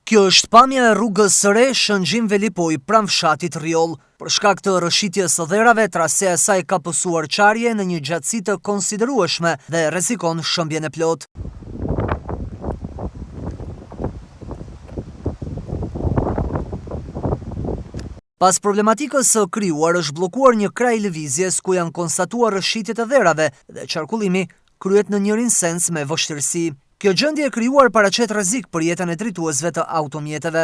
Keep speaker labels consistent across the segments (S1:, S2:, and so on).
S1: Kjo është pamja e rrugës së re Shëngjin Velipoj pranë fshatit Rjoll. Për shkak të rrëshitjes së dherave, trasea e saj ka pësuar qarje në një gjatësi të konsiderueshme dhe rrezikon shëmbjen e plot. Pas problematikës së krijuar, është bllokuar një kraj lëvizjes ku janë konstatuar rrëshitjet e dherave dhe qarkullimi kryhet në njërin sens me vështirësi. Kjo gjendje e krijuar paraqet rrezik për jetën e drejtuesve të automjeteve.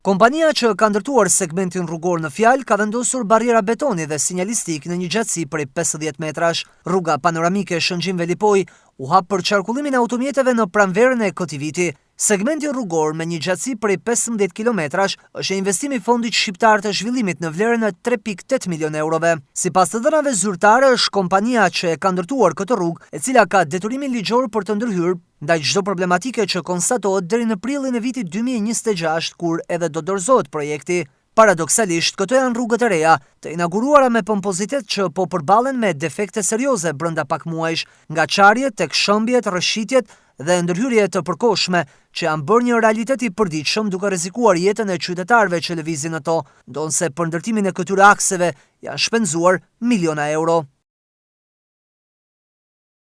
S1: Kompania që ka ndërtuar segmentin rrugor në fjalë ka vendosur barriera betoni dhe sinjalistik në një gjatësi prej 50 metrash. Rruga panoramike Shëngjin Velipoj u hap për qarkullimin e automjeteve në pranverën e këtij viti. Segmenti rrugor me një gjatësi prej 15 kilometrash është investimi i Fondit Shqiptar të Zhvillimit në vlerën e 3.8 milion eurove. Sipas të dhënave zyrtare, është kompania që e ka ndërtuar këtë rrugë, e cila ka deturimin ligjor për të ndërhyrë ndaj çdo problematike që konstatohet deri në prillin e vitit 2026, kur edhe do dorëzohet projekti. Paradoksalisht, këto janë rrugët e reja, të inauguruara me pompozitet që po përballen me defekte serioze brenda pak muajsh, nga qarjet tek shëmbjet, rrëshitjet dhe ndërhyrje të përkohshme, që janë bërë një realitet i përditshëm duke rrezikuar jetën e qytetarëve që lëvizin ato, ndonse për ndërtimin e këtyre akseve janë shpenzuar miliona euro.